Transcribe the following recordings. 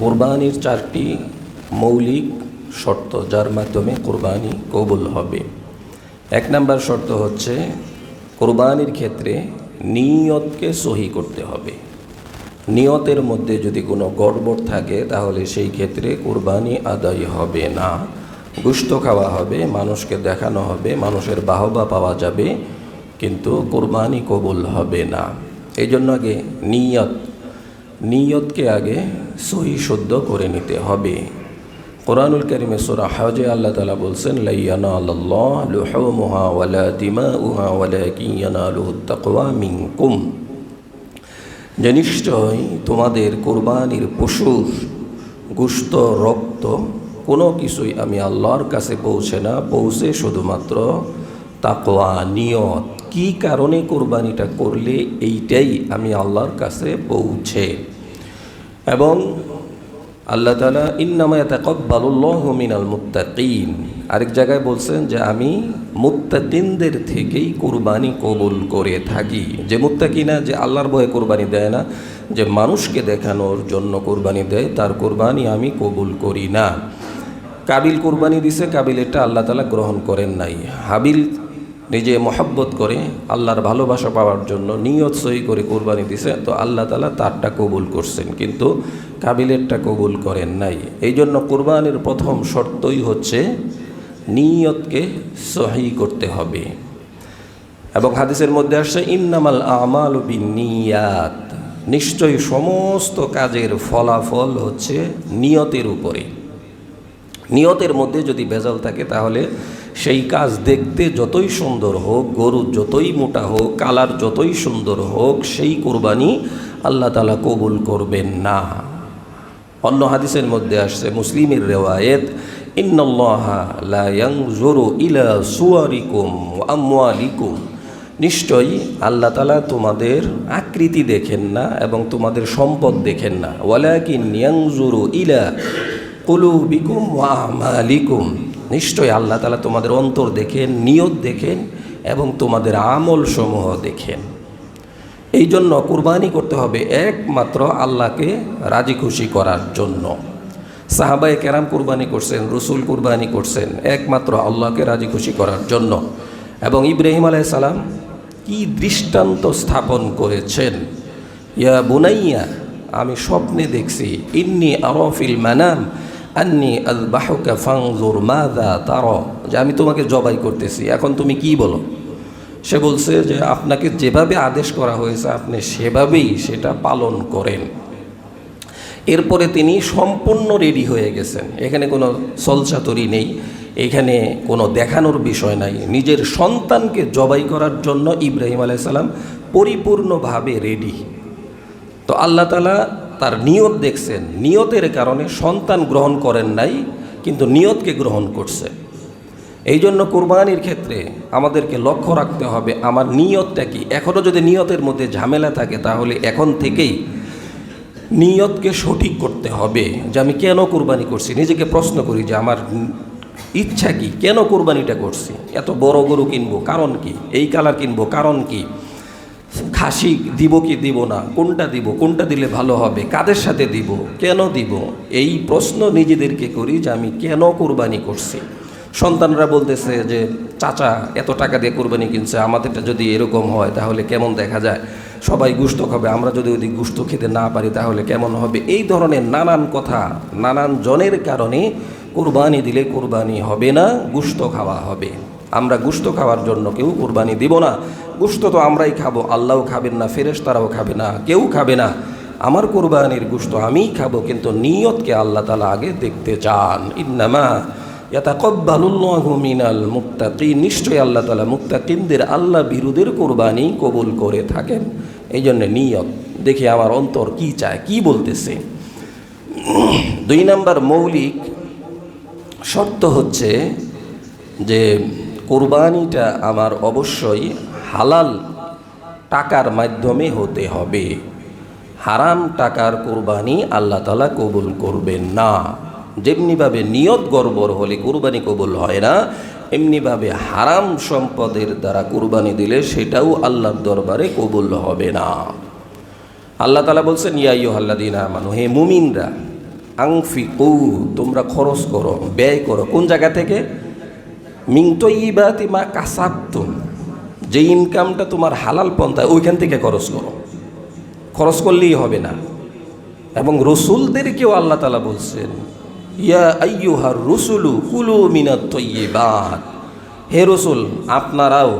কোরবানির চারটি মৌলিক শর্ত যার মাধ্যমে কোরবানি কবুল হবে। এক নাম্বার শর্ত হচ্ছে কোরবানির ক্ষেত্রে নিয়তকে সহি করতে হবে। নিয়তের মধ্যে যদি কোনো গড়বড় থাকে তাহলে সেই ক্ষেত্রে কোরবানি আদায় হবে না। গোশত খাওয়া হবে, মানুষকে দেখানো হবে, মানুষের বাহবা পাওয়া যাবে, কিন্তু কোরবানি কবুল হবে না। এই জন্য আগে নিয়তকে আগে সহি শুদ্ধ করে নিতে হবে। কোরআনুল কারীমে সূরা হজে আল্লাহ তাআলা বলছেন, লা ইয়ানালুল্লাহু লুহুমুহা ওয়ালা দিমাউহা ওয়ালাকিন ইয়ানালুহুত তাকওয়া মিনকুম। যে নিশ্চয় তোমাদের কোরবানির পশুর গোশত, রক্ত কোনো কিছুই আমি আল্লাহর কাছে পৌঁছে শুধুমাত্র তাকওয়া, নিয়ত, কি কারণে কোরবানিটা করলে এইটাই আমি আল্লাহর কাছে পৌঁছে। এবং আল্লাহ তাআলা ইন্নামা ইয়াতাকাব্বালুল্লাহু মিনাল মুত্তাকিন, আরেক জায়গায় বলছেন যে আমি মুত্তাকিনদের থেকেই কোরবানি কবুল করে থাকি। যে মুত্তাকিনা, যে আল্লাহর ভয়ে কোরবানি দেয় না, যে মানুষকে দেখানোর জন্য কোরবানি দেয়, তার কোরবানি আমি কবুল করি না। কাবিল কোরবানি দিছে, কাবিলেরটা আল্লাহ তাআলা গ্রহণ করেন নাই। হাবিল নিজে মহব্বত করে আল্লাহর ভালোবাসা পাওয়ার জন্য নিয়ত সহি করে কোরবানি দিছে, তো আল্লাহ তাআলা তারটা কবুল করছেন, কিন্তু কাবিলেরটা কবুল করেন নাই। এই জন্য কোরবানির প্রথম শর্তই হচ্ছে নিয়তকে সহি করতে হবে। এবং হাদিসের মধ্যে আসছে ইন্নামাল আমালু বিন্নিয়াত, নিশ্চয়ই সমস্ত কাজের ফলাফল হচ্ছে নিয়তের উপরে। নিয়তের মধ্যে যদি ভেজাল থাকে তাহলে সেই কাজ দেখতে যতই সুন্দর হোক, গরু যতই মোটা হোক, কালার যতই সুন্দর হোক, সেই কোরবানি আল্লাহ তাআলা কবুল করবেন না। অন্য হাদিসের মধ্যে আসছে, মুসলিমের রিওয়ায়েত, ইন্নাল্লাহা লা ইয়ানজুরু ইলা সুওয়ারিকুম ওয়া আমওয়ালিকুম, নিশ্চয়ই আল্লাহ তাআলা তোমাদের আকৃতি দেখেন না এবং তোমাদের সম্পদ দেখেন না। ওয়ালাকিন ইয়ানজুরু ইলা কুলুবিকুম ওয়া আমালিকুম, নিশ্চয়ই আল্লাহ তাআলা তোমাদের অন্তর দেখেন, নিয়ত দেখেন এবং তোমাদের আমল সমূহ দেখেন। এই জন্য কুরবানি করতে হবে একমাত্র আল্লাহকে রাজি খুশি করার জন্য। সাহাবায়ে কেরাম কুরবানি করছেন, রসুল কুরবানি করছেন একমাত্র আল্লাহকে রাজি খুশি করার জন্য। এবং ইব্রাহিম আলাইহিস সালাম কি দৃষ্টান্ত স্থাপন করেছেন, ইয়া বুনাইয়া, আমি স্বপ্নে দেখছি, ইন্নী আরা ফিল মানাম আন্নী আযবাহুকা ফানজুর মাযা তারা, যে আমি তোমাকে জবাই করতেছি, এখন তুমি কি বলো। সে বলছে যে আপনাকে যেভাবে আদেশ করা হয়েছে আপনি সেভাবেই সেটা পালন করেন। এরপরে তিনি সম্পূর্ণ রেডি হয়ে গেছেন, এখানে কোনো ছলচাতুরি নেই, এখানে কোনো দেখানোর বিষয় নাই। নিজের সন্তানকে জবাই করার জন্য ইব্রাহিম আলাইহিস সালাম পরিপূর্ণভাবে রেডি। তো আল্লাহ তাআলা তার নিয়ত দেখছেন, নিয়তের কারণে সন্তান গ্রহণ করেন নাই, কিন্তু নিয়তকে গ্রহণ করছে। এই জন্য কোরবানির ক্ষেত্রে আমাদেরকে লক্ষ্য রাখতে হবে আমার নিয়তটা কি। এখনও যদি নিয়তের মধ্যে ঝামেলা থাকে তাহলে এখন থেকেই নিয়তকে সঠিক করতে হবে, যে আমি কেন কোরবানি করছি। নিজেকে প্রশ্ন করি যে আমার ইচ্ছা কি, কেন কোরবানিটা করছি। এত বড় গরু কিনবো, কারণ কি। এই কালার কিনবো, কারণ কি। খাসি দিব কি দিব না, কোনটা দিব, কোনটা দিলে ভালো হবে, কাদের সাথে দিব, কেন দিব। এই প্রশ্ন নিজেদেরকে করি যে আমি কেন কোরবানি করছি। সন্তানরা বলতেছে যে চাচা এত টাকা দিয়ে কোরবানি কিনছে, আমাদেরটা যদি এরকম হয় তাহলে কেমন দেখা যায়, সবাই গোশত খাবে, আমরা যদি ওই গোশত খেতে না পারি তাহলে কেমন হবে। এই ধরনের নানান কথা, নানান জনের কারণে কোরবানি দিলে কোরবানি হবে না, গোশত খাওয়া হবে। আমরা গোশত খাওয়ার জন্য কেউ কোরবানি দিব না। গোশত তো আমরাই খাবো, আল্লাহও খাবেন না, ফেরেশতারাও খাবে না, কেউ খাবে না। আমার কোরবানির গোশত আমিই খাবো, কিন্তু নিয়তকে আল্লাহ তাআলা আগে দেখতে চান। ইন্নামা ইয়াতাকাব্বালুল্লাহু মিনাল মুত্তাকিন, নিশ্চয়ই আল্লাহ তাআলা মুত্তাকিনদের, আল্লাহ বিরুদের কোরবানি কবুল করে থাকেন। এই জন্য নিয়ত দেখি আমার অন্তর কি চায়, কি বলতেছে। 2 নাম্বার মৌলিক শর্ত হচ্ছে যে কোরবানিটা আমার অবশ্যই হালাল টাকার মাধ্যমে হতে হবে। হারাম টাকার কোরবানি আল্লাহ তাআলা কবুল করবেন না। যেমনিভাবে নিয়ত গড়বড় হলে কোরবানি কবুল হয় না, এমনিভাবে হারাম সম্পদের দ্বারা কুরবানি দিলে সেটাও আল্লাহর দরবারে কবুল হবে না। আল্লাহ তাআলা বলছেন, ইয়া আইয়ুহাল্লাযীনা আমানু, হে মুমিনরা, আনফিকু, তোমরা খরচ করো, ব্যয় করো। কোন জায়গা থেকে? মিন তয়্যিবাতি মা কাসাবতুম, যে ইনকামটা তোমার হালাল পন্থা ওইখান থেকে খরচ করো। খরচ করলেই হবে না। এবং রসুলদেরকেও আল্লাহ তাআলা বলছেন, ইয়া আইয়ুহার রুসুলু কুলু মিনাত তয়্যিবাত, হে রসুল আপনারাও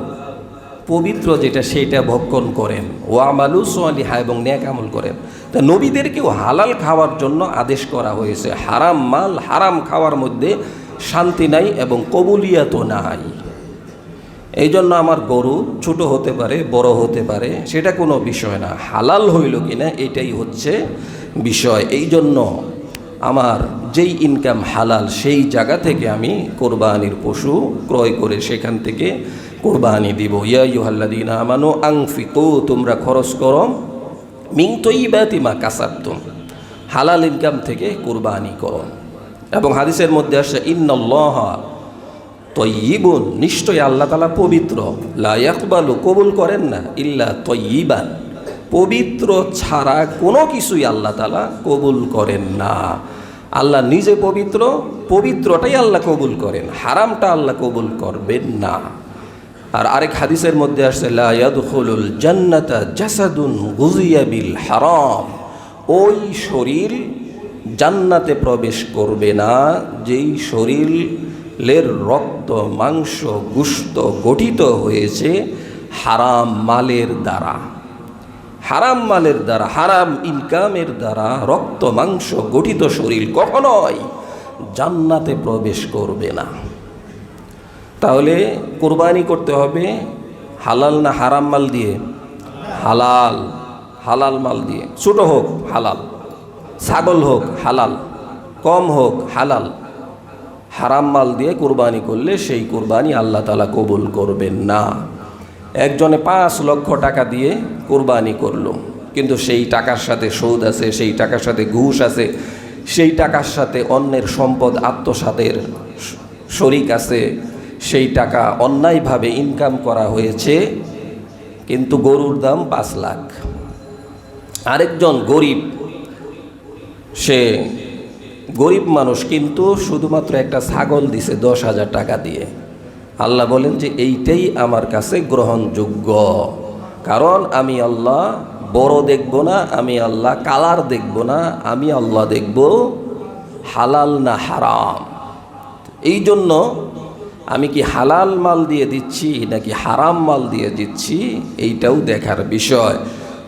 পবিত্র যেটা সেইটা ভক্ষণ করেন, ও আমালু সালিহা, এবং নেক আমল করেন। তা নবীদেরকেও হালাল খাওয়ার জন্য আদেশ করা হয়েছে। হারাম মাল, হারাম খাওয়ার মধ্যে শান্তি নাই এবং কবুলিয়াতও নাই। এই জন্য আমার গরু ছোট হতে পারে, বড় হতে পারে, সেটা কোনো বিষয় না, হালাল হইল কিনা এটাই হচ্ছে বিষয়। এই জন্য আমার যেই ইনকাম হালাল সেই জায়গা থেকে আমি কোরবানির পশু ক্রয় করে সেখান থেকে কোরবানি দিব। ইয়া আইয়ুহাল্লাযীনা আমানু আনফিকু, তোমরা খরচ করো, মিন তয়্যিবাতি মা কাসাবতুম, হালাল ইনকাম থেকে কোরবানি করো। এবং হাদিসের মধ্যে আসছে ইন্নাল্লাহা তয়্যিবুন, নিশ্চয়ই আল্লাহ তাআলা পবিত্র, লা ইয়াকবালু, কবুল করেন না, ইল্লা তয়্যিবান, পবিত্র ছাড়া কোনো কিছুই আল্লাহ তাআলা কবুল করেন না। আল্লাহ নিজে পবিত্র, পবিত্রটাই আল্লাহ কবুল করেন, হারামটা আল্লাহ কবুল করবেন না। আর আরেক হাদিসের মধ্যে আসছে লা ইয়াদখুলুল জান্নাতা জাসাদুন গুযিয়া বিল হারাম, ওই শরীর জান্নাতে প্রবেশ করবে না যেই শরীরের রক্ত মাংস গোশত গঠিত হয়েছে হারাম মালের দ্বারা। হারাম মালের দ্বারা, হারাম ইনকামের দ্বারা রক্ত মাংস গঠিত শরীর কখনোই জান্নাতে প্রবেশ করবে না। তাহলে কোরবানি করতে হবে হালাল না হারাম মাল দিয়ে? হালাল, হালাল মাল দিয়ে। ছোট হোক হালাল, ছাগল হোক হালাল, কম হোক হালাল। হারাম মাল দিয়ে কোরবানি করলে সেই কোরবানি আল্লাহ তাআলা কবুল করবেন না। একজনে 5 লক্ষ টাকা দিয়ে কোরবানি করলো, কিন্তু সেই টাকার সাথে সুদ আছে, সেই টাকার সাথে ঘুষ আছে, সেই টাকার সাথে অন্যের সম্পদ আত্মসাতের শরিক আছে, সেই টাকা অন্যায়ভাবে ইনকাম করা হয়েছে, কিন্তু গরুর দাম 5 লাখ। আরেকজন গরিব, সে গরিব মানুষ কিন্তু শুধুমাত্র একটা ছাগল দিছে 10,000 টাকা দিয়ে। আল্লাহ বলেন যে এইটাই আমার কাছে গ্রহণযোগ্য, কারণ আমি আল্লাহ বড় দেখব না, আমি আল্লাহ কালার দেখব না, আমি আল্লাহ দেখব হালাল না হারাম। এই জন্য আমি কি হালাল মাল দিয়ে দিচ্ছি নাকি হারাম মাল দিয়ে দিচ্ছি এইটাও দেখার বিষয়।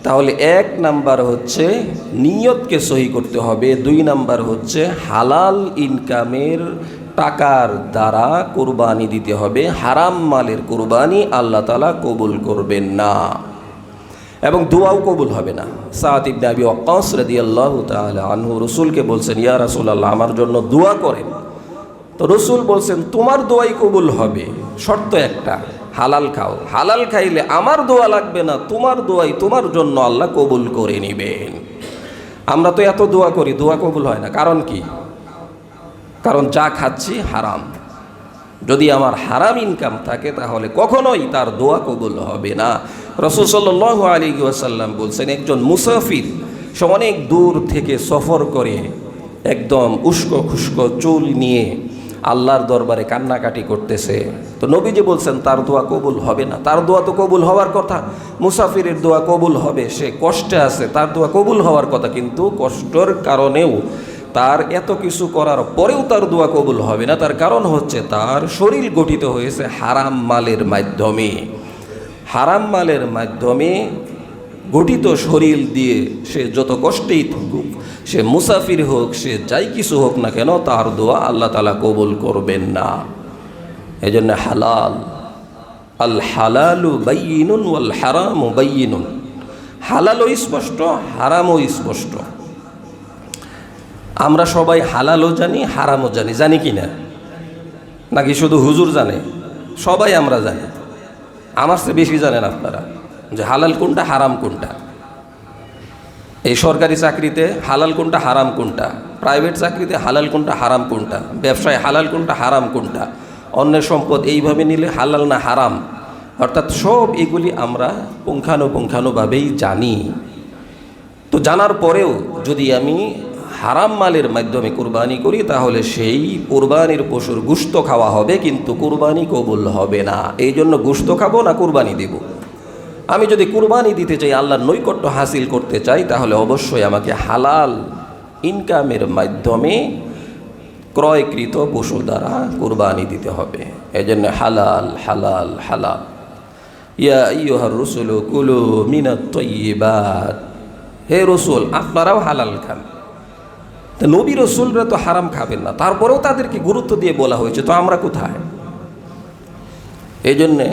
তাহলে 1 নাম্বার হচ্ছে নিয়তকে সহি করতে হবে, 2 নাম্বার হচ্ছে হালাল ইনকামের টাকার দ্বারা কোরবানি দিতে হবে। হারাম মালের কোরবানি আল্লাহ তাআলা কবুল করবেন না এবং দোয়াও কবুল হবে না। সাদ ইবনে আবি ওয়াক্কাস রাদিয়াল্লাহু তাআলা আনহু রাসূলকে বলছেন, ইয়া রাসূলুল্লাহ আমার জন্য দোয়া করেন। তো রসুল বলছেন তোমার দোয়াই কবুল হবে, শর্ত একটা, হালাল খাও। হালাল খাইলে আমার দোয়া লাগবে না, তোমার দোয়াই তোমার জন্য আল্লাহ কবুল করে নেবেন। আমরা তো এত দোয়া করি, দোয়া কবুল হয় না। কারণ কি? কারণ যা খাচ্ছি হারাম। যদি আমার হারাম ইনকাম থাকে তাহলে কখনোই তার দোয়া কবুল হবে না। রাসূল সাল্লাল্লাহু আলাইহি ওয়াসাল্লাম বলছেন, একজন মুসাফির সে অনেক দূর থেকে সফর করে একদম উস্কো খুস্কো চুল নিয়ে আল্লাহর দরবারে কান্নাকাটি করতেছে, তো নবীজি বলছেন তার দোয়া কবুল হবে না। তার দোয়া তো কবুল হওয়ার কথা, মুসাফিরের দোয়া কবুল হবে, সে কষ্টে আছে, তার দোয়া কবুল হওয়ার কথা, কিন্তু কষ্টের কারণেও তার এত কিছু করার পরেও তার দোয়া কবুল হবে না। তার কারণ হচ্ছে তার শরীর গঠিত হয়েছে হারাম মালের মাধ্যমে। হারাম মালের মাধ্যমে গঠিত শরীর দিয়ে সে যত কষ্টেই থাকুক, সে মুসাফির হোক, সে যাই কিছু হোক না কেন, তার দোয়া আল্লাহ তাআলা কবুল করবেন না। এই জন্য হালাল, আল হালালু বাইয়িনুন ওয়াল হারামু বাইয়িনুন, হালালও স্পষ্ট, হারামও স্পষ্ট। আমরা সবাই হালালও জানি, হারামও জানি, জানি কি না? নাকি শুধু হুজুর জানে? সবাই আমরা জানি। আমার চেয়ে বেশি জানেন আপনারা যে হালাল কোনটা, হারাম কোনটা। এই সরকারি চাকরিতে হালাল কোনটা, হারাম কোনটা, প্রাইভেট চাকরিতে হালাল কোনটা, হারাম কোনটা, ব্যবসায় হালাল কোনটা, হারাম কোনটা, অন্যের সম্পদ এইভাবে নিলে হালাল না হারাম, অর্থাৎ সব এগুলি আমরা পুঙ্খানুপুঙ্খানুভাবেই জানি। তো জানার পরেও যদি আমি হারাম মালের মাধ্যমে কুরবানি করি, তাহলে সেই কুরবানির পশুর গোশত খাওয়া হবে, কিন্তু কুরবানি কবুল হবে না। এই জন্য গোশত খাবো না কুরবানি দেব? আমি যদি কুরবানি দিতে চাই, আল্লাহর নৈকট্য হাসিল করতে চাই, তাহলে অবশ্যই আমাকে হালাল ইনকামের মাধ্যমে ক্রয়কৃত পশু দ্বারা কুরবানি দিতে হবে। এই জন্য হালাল হালাল হালাল। ইয়া আইয়ুহার রাসূলু কুলু মিনাত তাইয়্যিবাত, হে রসুল আপনারাও হালাল খান। তো নবী রসুলরা তো হারাম খাবেন না, তারপরেও তাদেরকে গুরুত্ব দিয়ে বলা হয়েছে, তো আমরা কোথায়? এই জন্যে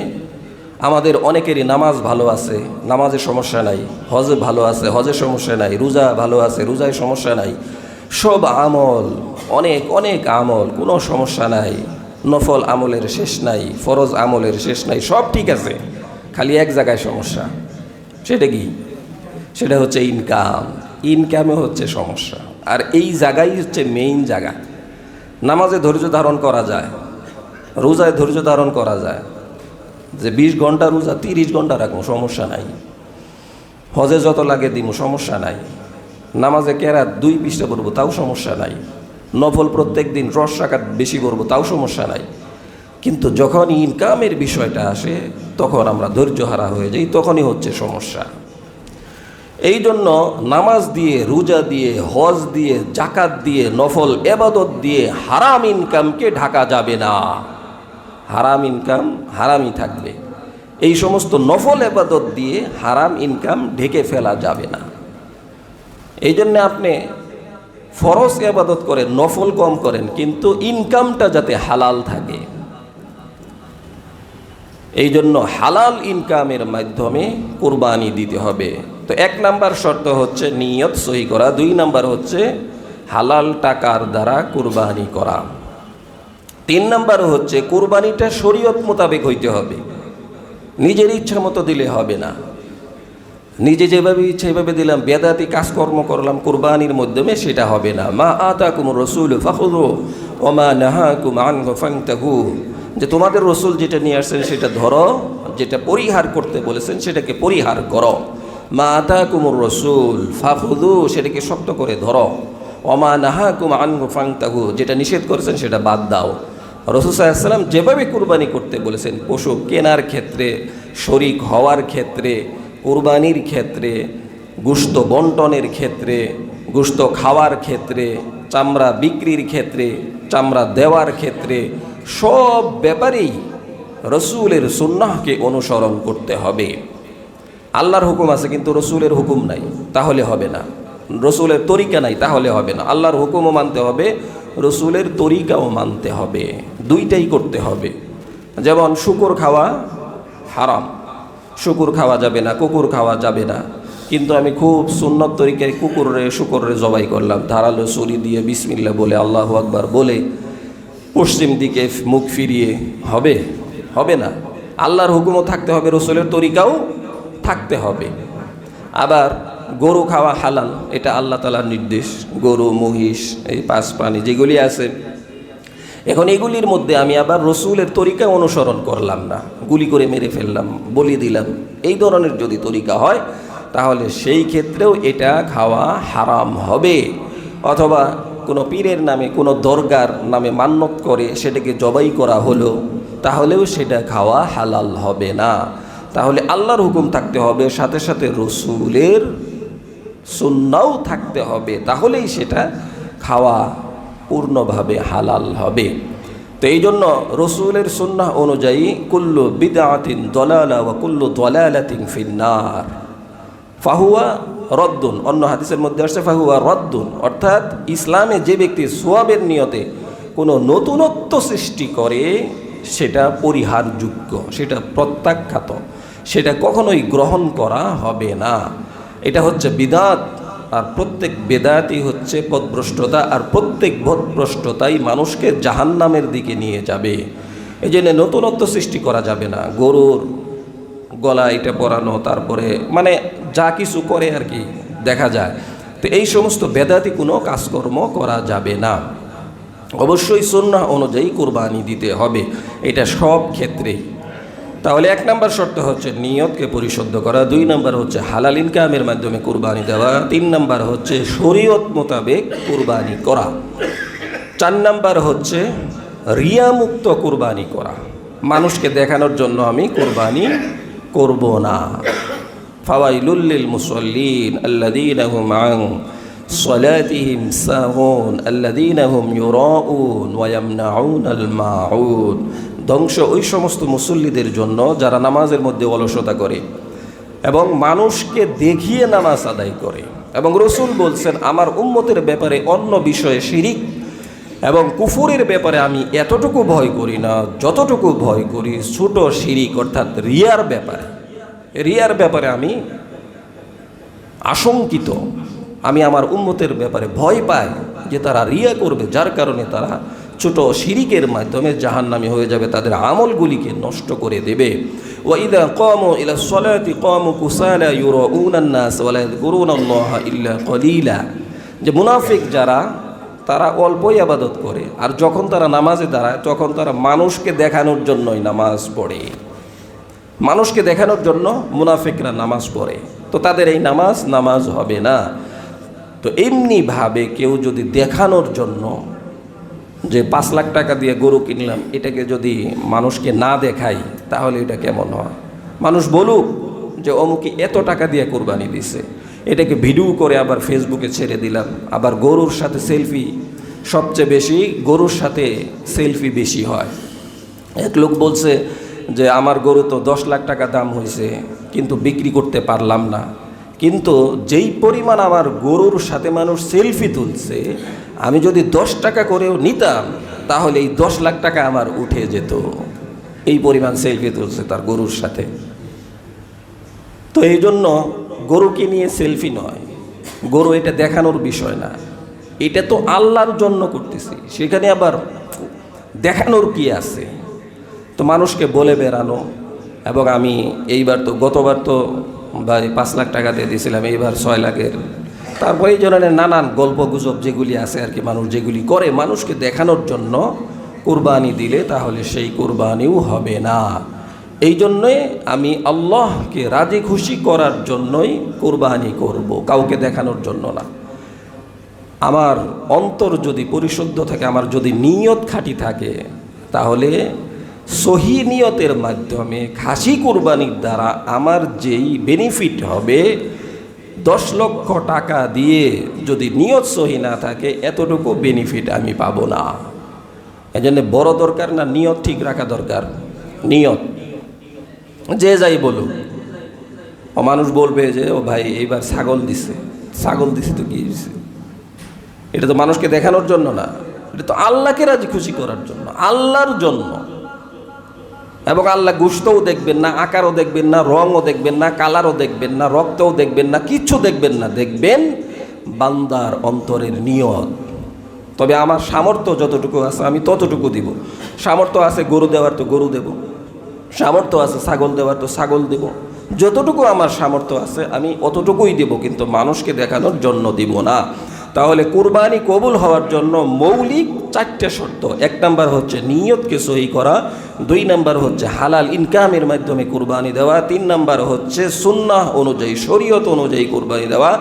আমাদের অনেকেরই নামাজ ভালো আছে, নামাজের সমস্যা নাই, হজ ভালো আছে, হজের সমস্যা নাই, রোজা ভালো আছে, রোজায় সমস্যা নাই, সব আমল অনেক অনেক আমল, কোনো সমস্যা নাই, নফল আমলের শেষ নাই, ফরজ আমলের শেষ নাই, সব ঠিক আছে, খালি এক জায়গায় সমস্যা। সেটা কি? সেটা হচ্ছে ইনকাম। ইনকামে হচ্ছে সমস্যা, আর এই জায়গাই হচ্ছে মেইন জায়গা। নামাজে ধৈর্য ধারণ করা যায়, রোজায় ধৈর্য ধারণ করা যায়, যে 20 ঘন্টা রোজা 30 ঘন্টা রাখবো, সমস্যা নাই। হজে যত লাগে দিব, সমস্যা নাই। নামাজে কেরাত 2 পৃষ্ঠা পড়বো, তাও সমস্যা নাই। নফল প্রত্যেক দিন 10 রাকাত বেশি পড়বো, তাও সমস্যা নাই। কিন্তু যখন ইনকামের বিষয়টা আসে, তখন আমরা ধৈর্যহারা হয়ে যাই, তখনই হচ্ছে সমস্যা। এই জন্য নামাজ দিয়ে, রোজা দিয়ে, হজ দিয়ে, জাকাত দিয়ে, নফল এবাদত দিয়ে হারাম ইনকামকে ঢাকা যাবে না। হারাম ইনকাম হারামই থাকবে। এই সমস্ত নফল এবাদত দিয়ে হারাম ইনকাম ঢেকে ফেলা যাবে না। এই জন্য আপনি ফরজ এবাদত করেন, নফল কম করেন, কিন্তু ইনকামটা যাতে হালাল থাকে। এই জন্য হালাল ইনকামের মাধ্যমে কুরবানি দিতে হবে। তো 1 নাম্বার শর্ত হচ্ছে নিয়ত সহি করা, 2 নাম্বার হচ্ছে হালাল টাকার দ্বারা কুরবানি করা, 3 নাম্বার হচ্ছে কুরবানিটা শরীয়ত মোতাবেক হইতে হবে। নিজের ইচ্ছা মতো দিলে হবে না। নিজে যেভাবে ইচ্ছা এভাবে দিলাম, বেদাতি কাজকর্ম করলাম কুরবানির মাধ্যমে, সেটা হবে না। মা আতাকুমুর রাসূলু ফাখুযু ওয়া মা নাহাকুম আনহু ফান্তাহু, যে তোমাদের রসুল যেটা নিয়ে আসছেন সেটা ধরো, যেটা পরিহার করতে বলেছেন সেটাকে পরিহার করো। মা আতাকুমুর রাসূল ফাখুযু, সেটাকে শক্ত করে ধরো। ওয়া মা নাহাকুম আনহু ফান্তাহু, যেটা নিষেধ করেছেন সেটা বাদ দাও। রাসূল সাল্লাল্লাহু আলাইহি ওয়াসাল্লাম যেভাবে কুরবানি করতে বলেছেন, পশু কেনার ক্ষেত্রে, শরীক হওয়ার ক্ষেত্রে, কুরবানির ক্ষেত্রে, গোশত বন্টনের ক্ষেত্রে, গোশত খাওয়ার ক্ষেত্রে, চামড়া বিক্রির ক্ষেত্রে, চামড়া দেওয়ার ক্ষেত্রে, সব ব্যাপারেই রসুলের সুন্নাহকে অনুসরণ করতে হবে। আল্লাহর হুকুম আছে কিন্তু রসুলের হুকুম নাই, তাহলে হবে না। রসুলের তরিকা নাই, তাহলে হবে না। আল্লাহর হুকুমও মানতে হবে, রসুলের তরিকাও মানতে হবে, দুইটাই করতে হবে। যেমন শুকর খাওয়া হারাম, শুকর খাওয়া যাবে না, কুকুর খাওয়া যাবে না, কিন্তু আমি খুব সুন্নত তরিকায় শুকরে জবাই করলাম, ধারালো ছুরি দিয়ে বিসমিল্লাহ বলে, আল্লাহু আকবার বলে, পশ্চিম দিকে মুখ ফিরিয়ে, হবে? হবে না। আল্লাহর হুকুমও থাকতে হবে, রসুলের তরিকাও থাকতে হবে। আবার গরু খাওয়া হালাল, এটা আল্লাহ তাআলার নির্দেশ। গরু, মহিষ, এই 5 প্রাণী যেগুলি আছে, এখন এগুলির মধ্যে আমি আবার রসুলের তরিকা অনুসরণ করলাম না, গুলি করে মেরে ফেললাম, বলি দিলাম, এই ধরনের যদি তরিকা হয়, তাহলে সেই ক্ষেত্রেও এটা খাওয়া হারাম হবে। অথবা কোনো পীরের নামে, কোনো দরগার নামে মান্যত করে সেটাকে জবাই করা হলো, তাহলেও সেটা খাওয়া হালাল হবে না। তাহলে আল্লাহর হুকুম থাকতে হবে, সাথে সাথে রসুলের সুন্নাহও থাকতে হবে, তাহলেই সেটা খাওয়া পূর্ণভাবে হালাল হবে। তো এই জন্য রসুলের সুন্নাহ অনুযায়ী কুল্লু বিদআতিন দালালা ওয়া কুল্লু দালালাতিন ফিন্নার ফাহুয়া রদ্দুন, অন্য হাদিসের মধ্যে আসছে ফাহুয়া রদ্দুন, অর্থাৎ ইসলামে যে ব্যক্তি সোয়াবের নিয়তে কোনো নতুনত্ব সৃষ্টি করে সেটা পরিহারযোগ্য, সেটা প্রত্যাখ্যাত, সেটা কখনোই গ্রহণ করা হবে না। এটা হচ্ছে বিদআত, আর প্রত্যেক বেদাতই হচ্ছে পথভ্রষ্টতা, আর প্রত্যেক পথভ্রষ্টতাই মানুষকে জাহান্নামের দিকে নিয়ে যাবে। এই জন্য নতুনত্ব সৃষ্টি করা যাবে না। গরুর গলা এটা পরানো, তারপরে মানে যা কিছু করে আর কি দেখা যায়, তো এই সমস্ত বেদাতি কোনো কাজকর্ম করা যাবে না। অবশ্যই সুন্নাহ অনুযায়ী কুরবানি দিতে হবে, এটা সব ক্ষেত্রেই। তাহলে 1 নম্বর শর্ত হচ্ছে নিয়তকে পরিশুদ্ধ করা, 2 নম্বর হচ্ছে হালাল ইনকামের মাধ্যমে কুরবানি দেওয়া, 3 নম্বর হচ্ছে শরীয়ত মোতাবেক কুরবানি করা, 4 নম্বর হচ্ছে রিয়ামুক্ত কুরবানি করা। মানুষকে দেখানোর জন্য আমি কুরবানি করব না। ফাওয়াইলুল লিল মুসাল্লিন আল্লাযীনা হুম আন সালাতিহিম সাহুন আল্লাযীনা হুম ইউরাউন ওয়া ইয়ামনাউনাল মাউন। ধ্বংস ওই সমস্ত মুসল্লিদের জন্য যারা নামাজের মধ্যে অলসতা করে এবং মানুষকে দেখিয়ে নামাজ আদায় করে। এবং রাসূল বলছেন, আমার উম্মতের ব্যাপারে অন্য বিষয়ে শিরিক এবং কুফুরের ব্যাপারে আমি এতটুকু ভয় করি না যতটুকু ভয় করি ছোট শিরিক অর্থাৎ রিয়ার ব্যাপারে। রিয়ার ব্যাপারে আমি আশঙ্কিত, আমি আমার উম্মতের ব্যাপারে ভয় পাই যে তারা রিয়া করবে, যার কারণে তারা ছোট শিরিকের মাধ্যমে জাহান্নামী হয়ে যাবে, তাদের আমলগুলিকে নষ্ট করে দেবে। ওয়াইদা কামু ইলা সলাতি কামু কুসালা ইউরাউনান নাস ওয়া লা ইয়াযকুরুনাল্লাহা ইল্লা কলিলা। যে মুনাফিক যারা, তারা অল্পই ইবাদত করে, আর যখন তারা নামাজে দাঁড়ায় তখন তারা মানুষকে দেখানোর জন্যই নামাজ পড়ে। মানুষকে দেখানোর জন্য মুনাফিকরা নামাজ পড়ে, তো তাদের এই নামাজ হবে না। তো এমনিভাবে কেউ যদি দেখানোর জন্য, যে 5 লাখ টাকা দিয়ে গরু কিনলাম, এটাকে যদি মানুষকে না দেখাই তাহলে এটা কেমন হয়? মানুষ বলুক যে অমুকে এত টাকা দিয়ে কুরবানি দিছে, এটাকে ভিডিও করে আবার ফেসবুকে ছেড়ে দিলাম। আবার গরুর সাথে সেলফি, সবচেয়ে বেশি গরুর সাথে সেলফি বেশি হয়। এক লোক বলছে যে আমার গরু তো 10 লাখ টাকা দাম হয়েছে কিন্তু বিক্রি করতে পারলাম না, কিন্তু যেই পরিমাণ আমার গরুর সাথে মানুষ সেলফি তুলছে, আমি যদি 10 টাকা করেও নিতাম তাহলে এই 10 লাখ টাকা আমার উঠে যেত। এই পরিমাণ সেলফি তুলছে তার গরুর সাথে। তো এই জন্য গরুকে নিয়ে সেলফি নয়, গরু এটা দেখানোর বিষয় না, এটা তো আল্লাহর জন্য করতেছি, সেখানে আবার দেখানোর কি আছে? তো মানুষকে বলে বেড়ানো। এবং আমি এইবার তো, গতবার তো 5 লাখ টাকা দিয়ে দিয়েছিলাম, এইবার 6 লাখের। তারপরে এই ধরনের নানান গল্প গুজব যেগুলি আছে আর কি, মানুষ যেগুলি করে মানুষকে দেখানোর জন্য কুরবানি দিলে তাহলে সেই কুরবানিও হবে না। এই জন্যে আমি আল্লাহকে রাজি খুশি করার জন্যই কুরবানি করব, কাউকে দেখানোর জন্য না। আমার অন্তর যদি পরিশুদ্ধ থাকে, আমার যদি নিয়ত খাঁটি থাকে, তাহলে সহি নিয়তের মাধ্যমে খাসি কুরবানির দ্বারা আমার যেই বেনিফিট হবে, 10 লক্ষ টাকা দিয়ে যদি নিয়ত সহি না থাকে এতটুকু বেনিফিট আমি পাবো না। এজন্য বড় দরকার না, নিয়ত ঠিক রাখা দরকার। নিয়ত যে যাই বলুক, ও মানুষ বলবে যে ও ভাই এইবার ছাগল দিছে তো কি দিছে? এটা তো মানুষকে দেখানোর জন্য না, এটা তো আল্লাহকে রাজি খুশি করার জন্য, আল্লাহর জন্য। এবং আল্লাহ গোশতও দেখবেন না, আকারও দেখবেন না, রঙও দেখবেন না, কালারও দেখবেন না, রক্তও দেখবেন না, কিচ্ছু দেখবেন না, দেখবেন বান্দার অন্তরের নিয়ত। তবে আমার সামর্থ্য যতটুকু আছে আমি ততটুকু দিব। সামর্থ্য আছে গরু দেওয়ার তো গরু দেব, সামর্থ্য আছে ছাগল দেওয়ার তো ছাগল দেব। যতটুকু আমার সামর্থ্য আছে আমি অতটুকুই দেব, কিন্তু মানুষকে দেখানোর জন্য দিব না। তাহলে কুরবানি কবুল হওয়ার জন্য মৌলিক 4টে শর্ত। 1 নাম্বার হচ্ছে নিয়তকে সহি করা, 2 নাম্বার হচ্ছে হালাল ইনকামের মাধ্যমে কুরবানি দেওয়া, 3 নাম্বার হচ্ছে সুন্নাহ অনুযায়ী, শরীয়ত অনুযায়ী কুরবানি দেওয়া,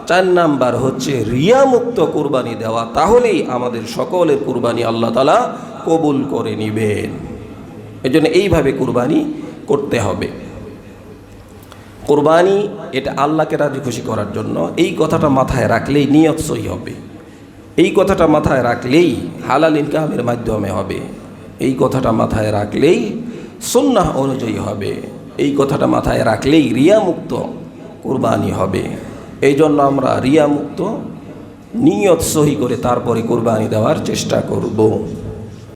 4 নাম্বার হচ্ছে রিয়ামুক্ত কুরবানি দেওয়া। তাহলেই আমাদের সকলের কুরবানি আল্লাহ তাআলা কবুল করে নেবেন। এজন্য এইভাবে কুরবানি করতে হবে। কুরবানি এটা আল্লাহকে রাজি খুশি করার জন্য, এই কথাটা মাথায় রাখলেই নিয়ত সহি হবে। এই কথাটা মাথায় রাখলেই হালাল ইনকামের মাধ্যমে হবে। এই কথাটা মাথায় রাখলেই সুন্নাহ অনুযায়ী হবে। এই কথাটা মাথায় রাখলেই রিয়ামুক্ত কুরবানি হবে। এই জন্য আমরা রিয়ামুক্ত নিয়ত সহি করে তারপরে কুরবানি দেওয়ার চেষ্টা করব।